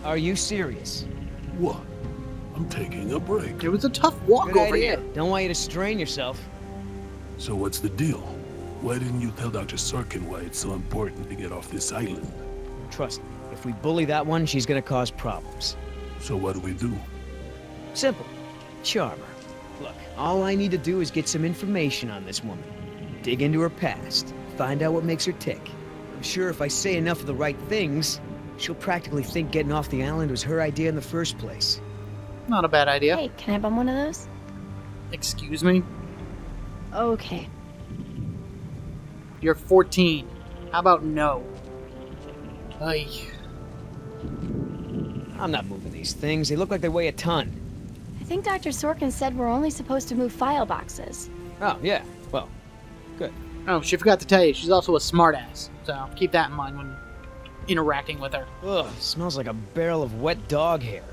Are you serious? What? I'm taking a break. It was a tough walk Good over idea. here. Don't want you to strain yourself. So what's the deal? Why didn't you tell Dr. Sorkin why it's so important to get off this island? Trust me, if we bully that one, she's gonna cause problems. So what do we do? Simple. Charm her. Look, all I need to do is get some information on this woman. Dig into her past. Find out what makes her tick. I'm sure if I say enough of the right things, she'll practically think getting off the island was her idea in the first place. Not a bad idea. Hey, can I bum one of those? Excuse me? Okay. You're 14. How about no? Ay. I'm not moving these things. They look like they weigh a ton. I think Dr. Sorkin said we're only supposed to move file boxes. Oh, yeah. Well, good. Oh, she forgot to tell you, she's also a smartass. So keep that in mind when interacting with her. Ugh, smells like a barrel of wet dog hair.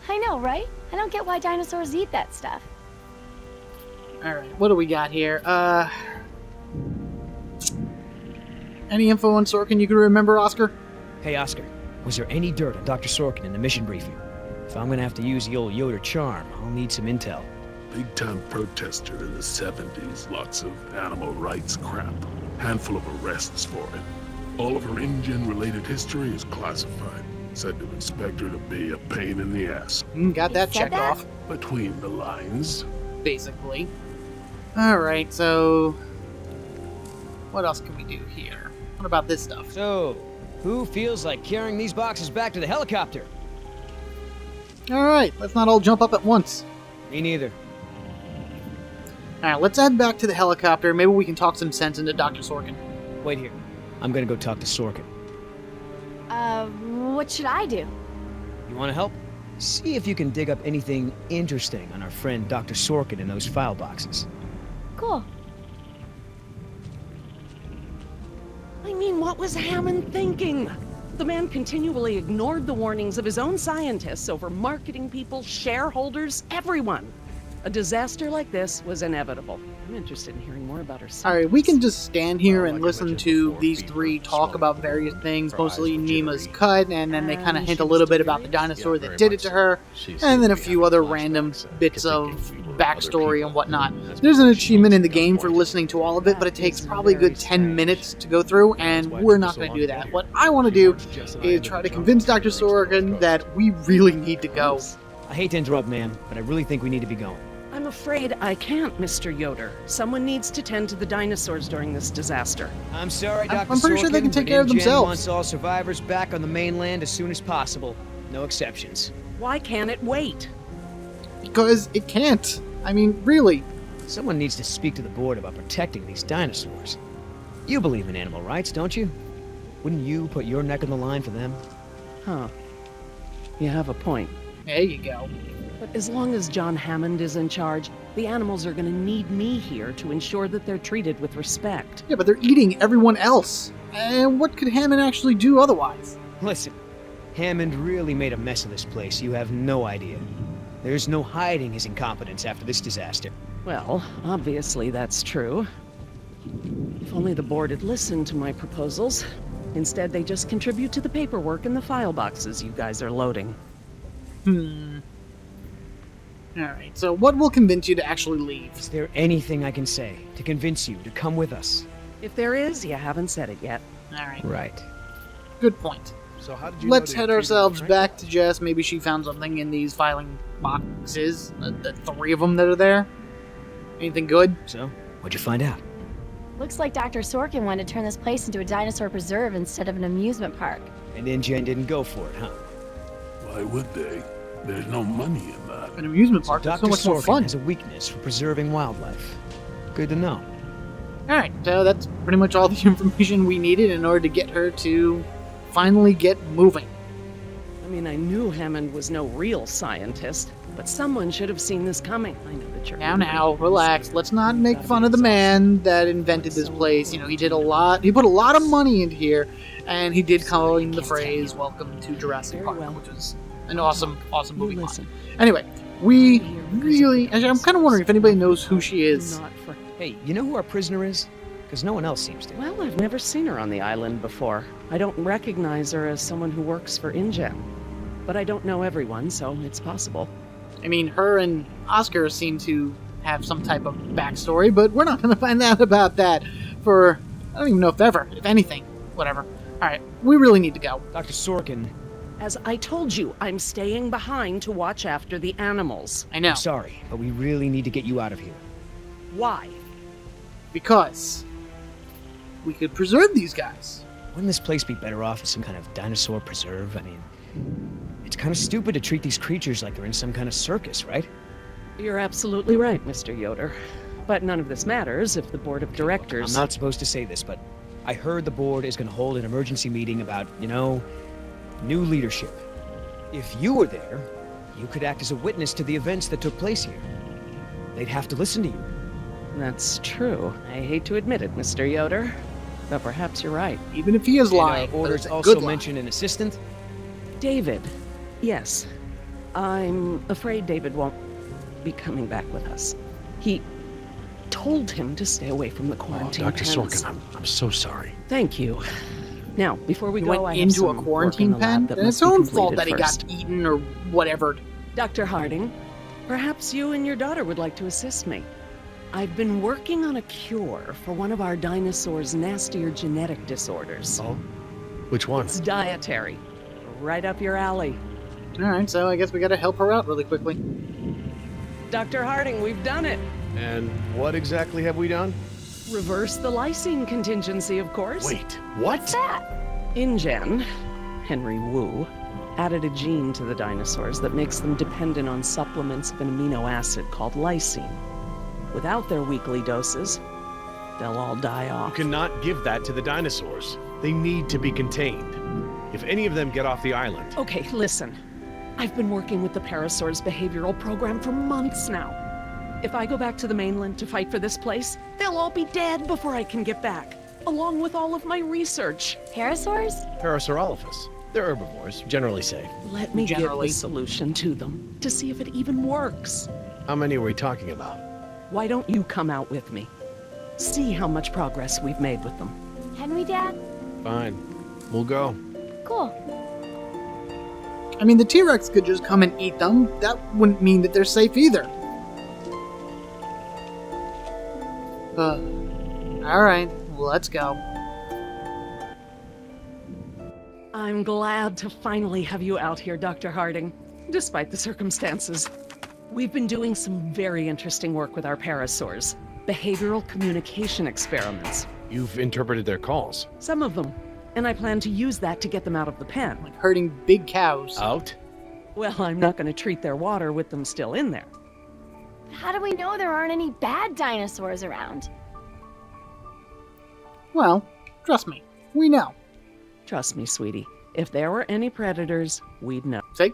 I know, right? I don't get why dinosaurs eat that stuff. Alright, what do we got here? Any info on Sorkin you can remember, Oscar? Hey, Oscar, was there any dirt on Dr. Sorkin in the mission briefing? If I'm gonna have to use the old Yoder charm, I'll need some intel. Big-time protester in the 70s. Lots of animal rights crap. Handful of arrests for it. All of her InGen-related history is classified. Said to expect her to be a pain in the ass. Got that He said checked that? off, Between the lines. basically. Alright, so... what else can we do here? What about this stuff? So, who feels like carrying these boxes back to the helicopter? Alright, let's not all jump up at once. Me neither. Alright, let's head back to the helicopter. Maybe we can talk some sense into Dr. Sorkin. Wait here. I'm gonna go talk to Sorkin. What should I do? You wanna help? See if you can dig up anything interesting on our friend Dr. Sorkin in those file boxes. Cool. I mean, what was Hammond thinking? The man continually ignored the warnings of his own scientists over marketing people, shareholders, everyone. A disaster like this was inevitable. I'm interested in hearing more about her science. Alright, we can just stand here and listen to these three talk about various things, mostly Nima's cut, and then they kind of hint a little bit about the dinosaur that did it to her, and then a few other random bits of backstory and whatnot. There's an achievement in the game for listening to all of it, but it takes probably a good 10 minutes to go through, and we're not going to do that. What I want to do is try to convince Dr. Sorkin that we really need to go. I hate to interrupt, man, but I really think we need to be going. I'm afraid I can't, Mr. Yoder. Someone needs to tend to the dinosaurs during this disaster. I'm sorry, Dr. I'm pretty sure they can Sorkin, take but care of InGen themselves. wants all survivors back on the mainland as soon as possible. No exceptions. Why can't it wait? Because it can't. I mean, really. Someone needs to speak to the board about protecting these dinosaurs. You believe in animal rights, don't you? Wouldn't you put your neck on the line for them? Huh. You have a point. There you go. But as long as John Hammond is in charge, the animals are going to need me here to ensure that they're treated with respect. Yeah, but they're eating everyone else. And what could Hammond actually do otherwise? Listen, Hammond really made a mess of this place. You have no idea. There's no hiding his incompetence after this disaster. Well, obviously that's true. If only the board had listened to my proposals. Instead, they just contribute to the paperwork in the file boxes you guys are loading. Alright, so what will convince you to actually leave? Is there anything I can say to convince you to come with us? If there is, you haven't said it yet. Alright, Right. good point. So how did you Let's head ourselves back to Jess. Maybe she found something in these filing boxes. The three of them that are there. Anything good? So, what'd you find out? Looks like Dr. Sorkin wanted to turn this place into a dinosaur preserve instead of an amusement park. And InGen didn't go for it, huh? Why would they? There's no money in that. An amusement So park is Dr. so much more Sorkin fun. has a weakness for preserving wildlife. Good to know. Alright, so that's pretty much all the information we needed in order to get her to finally get moving. mean, I knew Hammond was no real scientist, but someone should have seen this coming. I know that you're... Now, relax. Let's not make fun of the man that invented this place. You know, he put a lot of money into here, and he did coin the phrase, "Welcome to Jurassic Park," which is an awesome movie. Anyway, actually, I'm kind of wondering if anybody knows who she is. Hey, you know who our prisoner is? Because no one else seems to. Well, I've never seen her on the island before. I don't recognize her as someone who works for InGen. But I don't know everyone, so it's possible. I mean, her and Oscar seem to have some type of backstory, but we're not going to find out about that for, I don't even know if ever, if anything, whatever. Alright, we really need to go. Dr. Sorkin. As I told you, I'm staying behind to watch after the animals. I know. I'm sorry, but we really need to get you out of here. Why? Because we could preserve these guys. Wouldn't this place be better off as some kind of dinosaur preserve? I mean, it's kind of stupid to treat these creatures like they're in some kind of circus, right? You're absolutely right, Mr. Yoder. But none of this matters if the board of directors... I'm not supposed to say this, but I heard the board is going to hold an emergency meeting about, new leadership. If you were there, you could act as a witness to the events that took place here. They'd have to listen to you. That's true. I hate to admit it, Mr. Yoder, but perhaps you're right. Even if he is lying, And our orders but it's a also good lie. mention an assistant? David. Yes. I'm afraid David won't be coming back with us. He told him to stay away from the quarantine Dr. pens. Sorkin, I'm so sorry. Thank you. Now, before we He go, I went have into a some work quarantine in the lab pen, that and it's must be own fault completed that he first. got eaten or whatever. Dr. Harding, perhaps you and your daughter would like to assist me. I've been working on a cure for one of our dinosaurs' nastier genetic disorders. Oh? Which one? It's dietary. Right up your alley. Alright, so I guess we gotta help her out really quickly. Dr. Harding, we've done it. And what exactly have we done? Reverse the lysine contingency, of course. Wait, what? InGen, Henry Wu, added a gene to the dinosaurs that makes them dependent on supplements of an amino acid called lysine. Without their weekly doses, they'll all die You off. cannot give that to the dinosaurs. They need to be contained. If any of them get off the island... Okay, listen. I've been working with the Parasaur's behavioral program for months now. If I go back to the mainland to fight for this place, they'll all be dead before I can get back, along with all of my research. Parasaurs? Parasaurolophus. They're herbivores, generally safe. Let me Generally. get the solution to them, to see if it even works. How many are we talking about? Why don't you come out with me? See how much progress we've made with them. Can we, Dad? Fine. We'll go. Cool. I mean, the T-Rex could just come and eat them. That wouldn't mean that they're safe either. Alright, let's go. I'm glad to finally have you out here, Dr. Harding, despite the circumstances. We've been doing some very interesting work with our parasaurs. Behavioral communication experiments. You've interpreted their calls. Some of them. And I plan to use that to get them out of the pen. Like herding big cows. Out? Well, I'm not going to treat their water with them still in there. How do we know there aren't any bad dinosaurs around? Well, trust me, we know. Trust me, sweetie. If there were any predators, we'd know. See?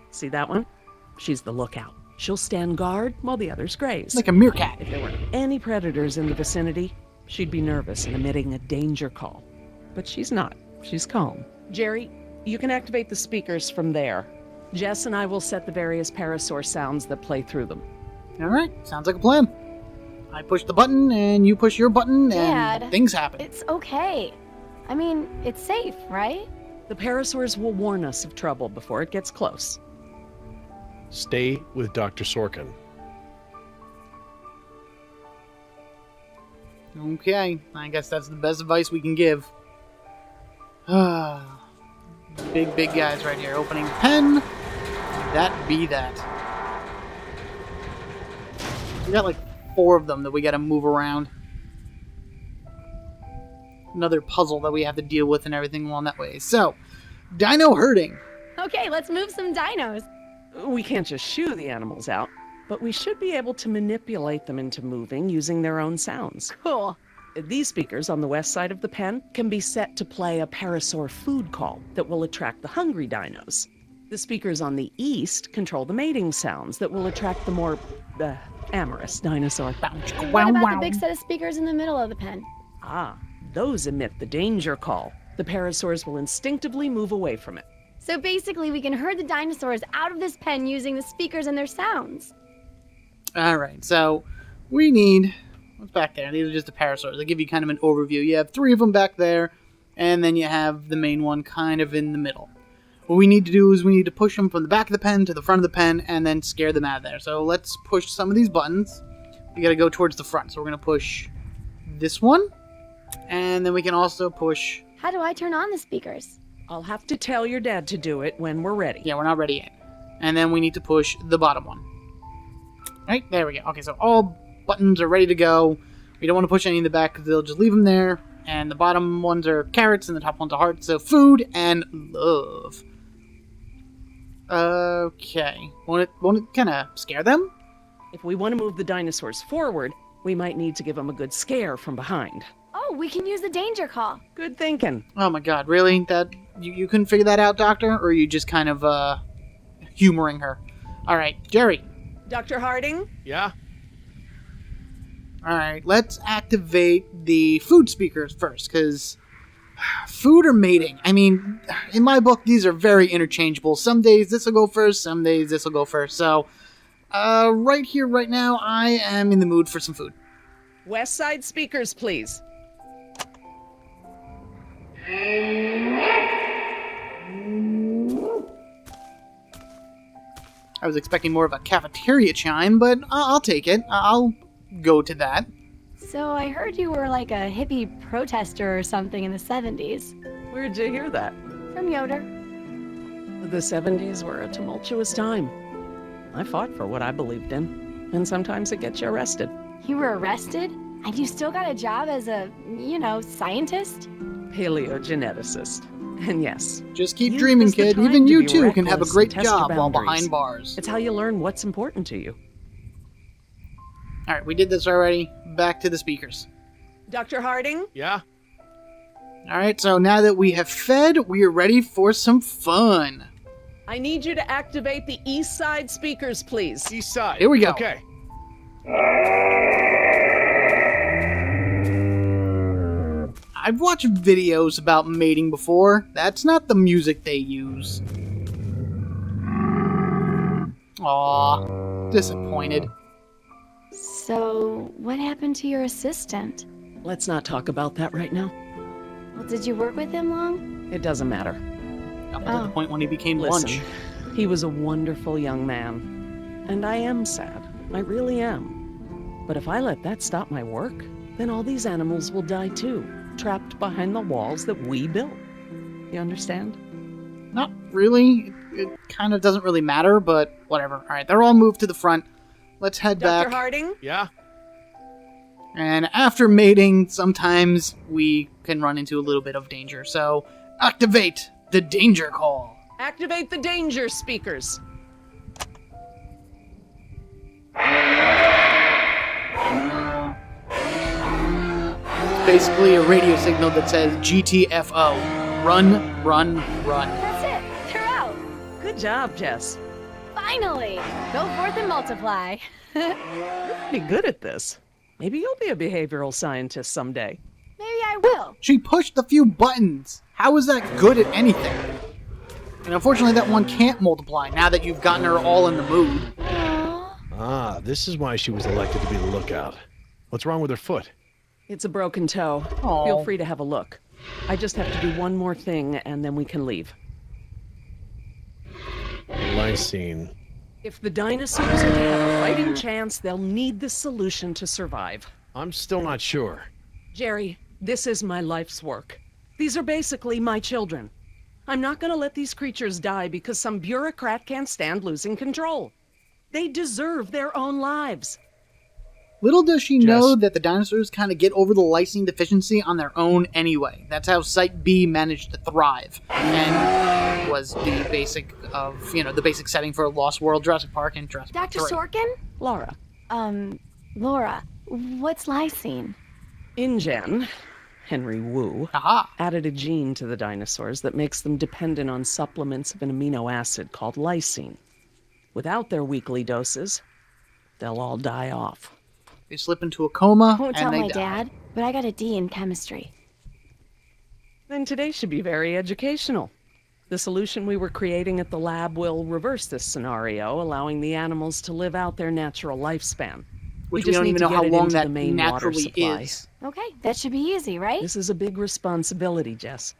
See that one? She's the lookout. She'll stand guard while the others graze. Like a meerkat. If there were any predators in the vicinity, she'd be nervous and emitting a danger call. But she's not. She's calm. Jerry, you can activate the speakers from there. Jess and I will set the various parasaur sounds that play through them. Alright, sounds like a plan. I push the button, and you push your button, and Dad, things happen. It's okay. I mean, it's safe, right? The parasaurs will warn us of trouble before it gets close. Stay with Dr. Sorkin. Okay, I guess that's the best advice we can give. Big guys right here. Opening pen. That be that. We got like 4 of them that we gotta move around. Another puzzle that we have to deal with and everything along that way. So, dino herding. Okay, let's move some dinos. We can't just shoo the animals out, but we should be able to manipulate them into moving using their own sounds. Cool. These speakers on the west side of the pen can be set to play a parasaur food call that will attract the hungry dinos. The speakers on the east control the mating sounds that will attract the more, amorous dinosaur. What about the big set of speakers in the middle of the pen? Ah, those emit the danger call. The parasaurs will instinctively move away from it. So basically, we can herd the dinosaurs out of this pen using the speakers and their sounds. Alright, so we need... What's back there? These are just the parasaurs. They give you kind of an overview. You have 3 of them back there, and then you have the main one kind of in the middle. What we need to do is we need to push them from the back of the pen to the front of the pen, and then scare them out of there. So let's push some of these buttons. We gotta go towards the front. So we're gonna push this one, and then we can also push... How do I turn on the speakers? I'll have to tell your dad to do it when we're ready. Yeah, we're not ready yet. And then we need to push the bottom one. Right, there we go. Okay, so all buttons are ready to go. We don't want to push any in the back because they'll just leave them there. And the bottom ones are carrots and the top ones are hearts. So food and love. Okay. Won't it kind of scare them? If we want to move the dinosaurs forward, we might need to give them a good scare from behind. Oh, we can use the danger call. Good thinking. Oh my god, really? That you couldn't figure that out, Doctor? Or are you just kind of humoring her? Alright, Jerry. Dr. Harding? Yeah? Alright, let's activate the food speakers first, because food or mating? I mean, in my book, these are very interchangeable. Some days this will go first, some days this will go first. So, right here, right now, I am in the mood for some food. West side speakers, please. I was expecting more of a cafeteria chime, but I'll take it. I'll go to that. So I heard you were like a hippie protester or something in the 70s. Where'd you hear that? From Yoder. The 70s were a tumultuous time. I fought for what I believed in, and sometimes it gets you arrested. You were arrested? And you still got a job as a, scientist? Paleogeneticist. And yes. Just keep youth dreaming, is the kid. time Even to you be too can have a reckless great and test your job while boundaries. behind bars. It's how you learn what's important to you. Alright, we did this already. Back to the speakers. Dr. Harding? Yeah? Alright, so now that we have fed, we are ready for some fun. I need you to activate the east side speakers, please. East side. Here we go. Okay. I've watched videos about mating before. That's not the music they use. Aw, disappointed. So, what happened to your assistant? Let's not talk about that right now. Well, did you work with him long? It doesn't matter. Up to the point when he became Listen, lunch. he was a wonderful young man. And I am sad. I really am. But if I let that stop my work, then all these animals will die too, trapped behind the walls that we built. You understand? Not really. It kind of doesn't really matter, but whatever. Alright, they're all moved to the front. Let's head Dr. back. Harding? Yeah? And after mating, sometimes we can run into a little bit of danger. So, activate the danger call. Activate the danger speakers. It's basically a radio signal that says GTFO. Run, run, run. That's it. They're out. Good job, Jess. Finally. Go forth and multiply. You're pretty good at this. Maybe you'll be a behavioral scientist someday. Maybe I will. She pushed a few buttons. How is that good at anything? And unfortunately, that one can't multiply now that you've gotten her all in the mood. Aww. Ah, this is why she was elected to be the lookout. What's wrong with her foot? It's a broken toe. Aw. Feel free to have a look. I just have to do one more thing, and then we can leave. Lysine. If the dinosaurs are to have a fighting chance, they'll need this solution to survive. I'm still not sure. Jerry, this is my life's work. These are basically my children. I'm not gonna let these creatures die because some bureaucrat can't stand losing control. They deserve their own lives. Little does she Jess. know that the dinosaurs kind of get over the lysine deficiency on their own anyway. That's how Site B managed to thrive, and was the basic of, the basic setting for Lost World, Jurassic Park, and Jurassic Park Dr. 3. Sorkin? Laura, Laura, what's lysine? InGen Henry Wu, Aha. added a gene to the dinosaurs that makes them dependent on supplements of an amino acid called lysine. Without their weekly doses, they'll all die off. They slip into a coma, Won't tell and they my die. dad, but I got a D in chemistry. Then today should be very educational. The solution we were creating at the lab will reverse this scenario, allowing the animals to live out their natural lifespan. Which we we just don't need even to know get how it long into that the main water naturally supply. is. Okay, that should be easy, right? This is a big responsibility, Jess.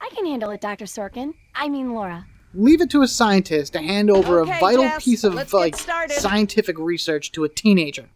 I can handle it, Dr. Sorkin. I mean Laura. Leave it to a scientist to hand over Okay, a vital Jess, piece of let's get started. scientific research to a teenager.